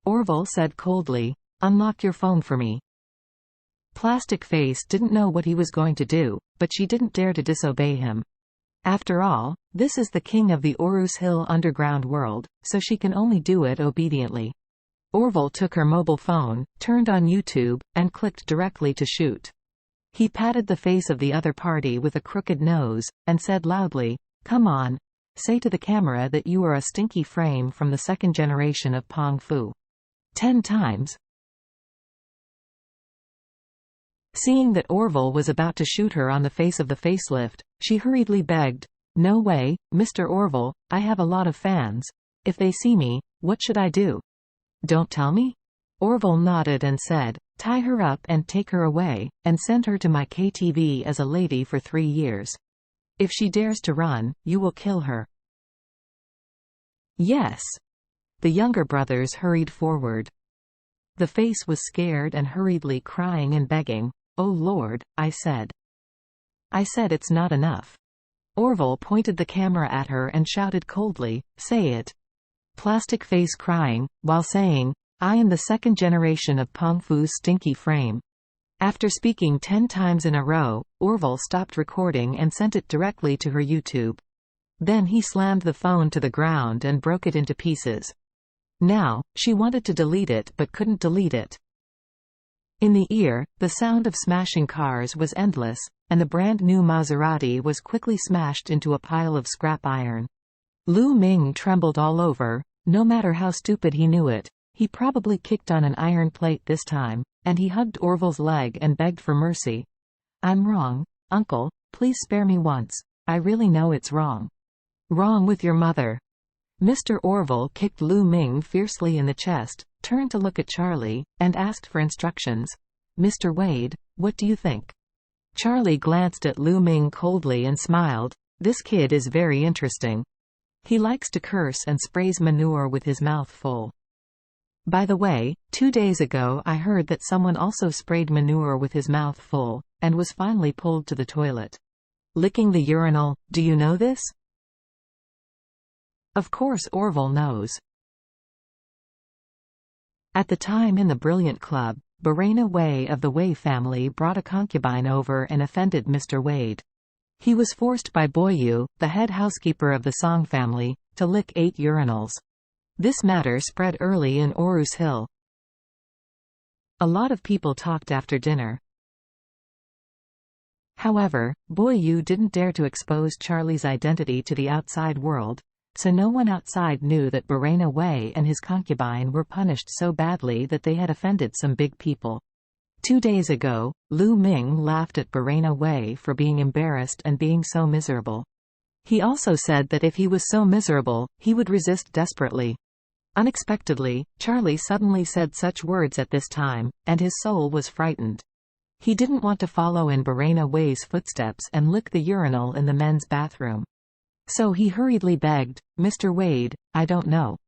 Orville said coldly. "Unlock your phone for me." Plastic Face didn't know what he was going to do, but she didn't dare to disobey him. After all, this is the king of the Orus Hill underground world, so she can only do it obediently. Orville took her mobile phone, turned on YouTube, and clicked directly to shoot. He patted the face of the other party with a crooked nose, and said loudly, "Come on. Say to the camera that you are a stinky frame from the second generation of Pong Fu. 10 times. Seeing that Orville was about to shoot her on the face of the facelift, she hurriedly begged, "No way, Mr. Orville, I have a lot of fans. If they see me, what should I do?" "Don't tell me?" Orville nodded and said, "Tie her up and take her away, and send her to my KTV as a lady for 3 years. If she dares to run, you will kill her." "Yes." The younger brothers hurried forward. The face was scared and hurriedly crying and begging. "Oh Lord," I said. "I said it's not enough." Orville pointed the camera at her and shouted coldly, "Say it." Plastic Face crying, while saying, "I am the second generation of Pong Fu's stinky frame." After speaking 10 times in a row, Orville stopped recording and sent it directly to her YouTube. Then he slammed the phone to the ground and broke it into pieces. Now, she wanted to delete it but couldn't delete it. In the ear, the sound of smashing cars was endless, and the brand new Maserati was quickly smashed into a pile of scrap iron. Lu Ming trembled all over. No matter how stupid he knew it, he probably kicked on an iron plate this time, and he hugged Orville's leg and begged for mercy. "I'm wrong, Uncle, please spare me once. I really know it's wrong." "Wrong with your mother." Mr. Orville kicked Lu Ming fiercely in the chest, turned to look at Charlie, and asked for instructions. "Mr. Wade, what do you think?" Charlie glanced at Lu Ming coldly and smiled. "This kid is very interesting. He likes to curse and sprays manure with his mouth full. By the way, 2 days ago I heard that someone also sprayed manure with his mouth full, and was finally pulled to the toilet. Licking the urinal, do you know this?" Of course Orville knows. At the time in the Brilliant Club, Barena Wei of the Wei family brought a concubine over and offended Mr. Wade. He was forced by Boyu, the head housekeeper of the Song family, to lick 8 urinals. This matter spread early in Orus Hill. A lot of people talked after dinner. However, Boyu didn't dare to expose Charlie's identity to the outside world, so no one outside knew that Barena Wei and his concubine were punished so badly that they had offended some big people. 2 days ago, Lu Ming laughed at Barena Wei for being embarrassed and being so miserable. He also said that if he was so miserable, he would resist desperately. Unexpectedly, Charlie suddenly said such words at this time, and his soul was frightened. He didn't want to follow in Barena Wei's footsteps and lick the urinal in the men's bathroom. So he hurriedly begged, "Mr. Wade, I don't know.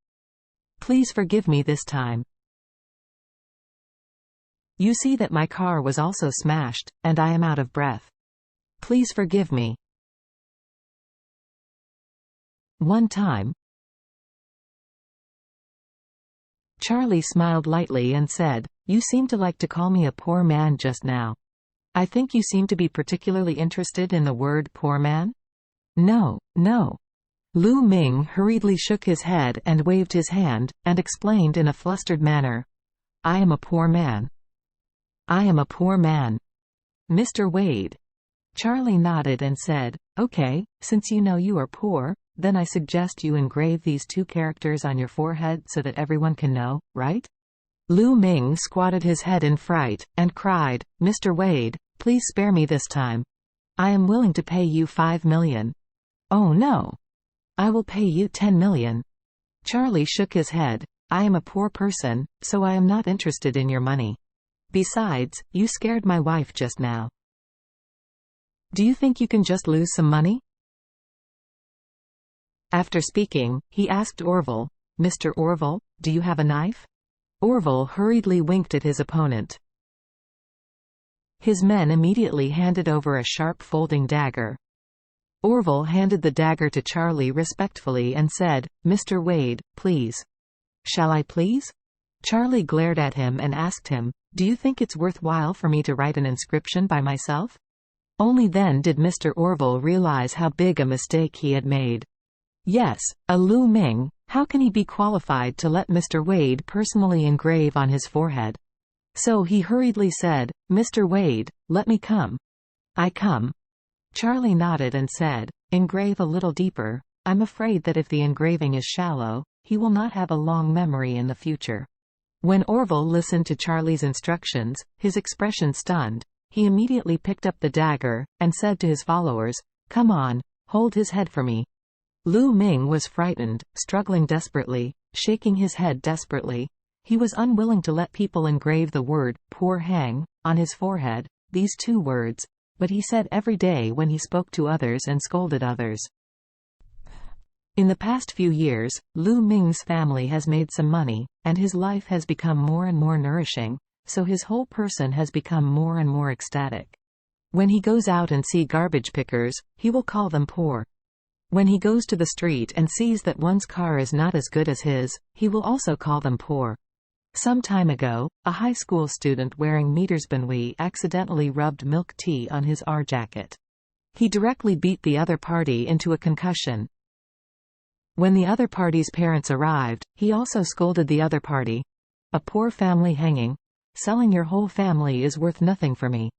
Please forgive me this time. You see that my car was also smashed, and I am out of breath. Please forgive me. One time." Charlie smiled lightly and said, "You seem to like to call me a poor man just now. I think you seem to be particularly interested in the word poor man?" "No, no." Lu Ming hurriedly shook his head and waved his hand, and explained in a flustered manner, "I am a poor man. I am a poor man. Mr. Wade." Charlie nodded and said, "Okay, since you know you are poor, then I suggest you engrave these 2 characters on your forehead so that everyone can know, right?" Lu Ming squatted his head in fright, and cried, "Mr. Wade, please spare me this time. I am willing to pay you 5 million. "Oh no. I will pay you 10 million. Charlie shook his head. "I am a poor person, so I am not interested in your money. Besides, you scared my wife just now. Do you think you can just lose some money?" After speaking, he asked Orville, "Mr. Orville, do you have a knife?" Orville hurriedly winked at his opponent. His men immediately handed over a sharp folding dagger. Orville handed the dagger to Charlie respectfully and said, "Mr. Wade, please." "Shall I please?" Charlie glared at him and asked him, "Do you think it's worthwhile for me to write an inscription by myself?" Only then did Mr. Orville realize how big a mistake he had made. Yes, a Lu Ming, how can he be qualified to let Mr. Wade personally engrave on his forehead? So he hurriedly said, "Mr. Wade, let me come." "I come." Charlie nodded and said, "Engrave a little deeper. I'm afraid that if the engraving is shallow, he will not have a long memory in the future." When Orville listened to Charlie's instructions, his expression stunned. He immediately picked up the dagger, and said to his followers, "Come on, hold his head for me." Lu Ming was frightened, struggling desperately, shaking his head desperately. He was unwilling to let people engrave the word, "poor hang," on his forehead, these two words, but he said every day when he spoke to others and scolded others. In the past few years, Lu Ming's family has made some money, and his life has become more and more nourishing, so his whole person has become more and more ecstatic. When he goes out and sees garbage pickers, he will call them poor. When he goes to the street and sees that one's car is not as good as his, he will also call them poor. Some time ago, a high school student wearing Metersbanwi accidentally rubbed milk tea on his R jacket. He directly beat the other party into a concussion. When the other party's parents arrived, he also scolded the other party. "A poor family hanging? Selling your whole family is worth nothing for me."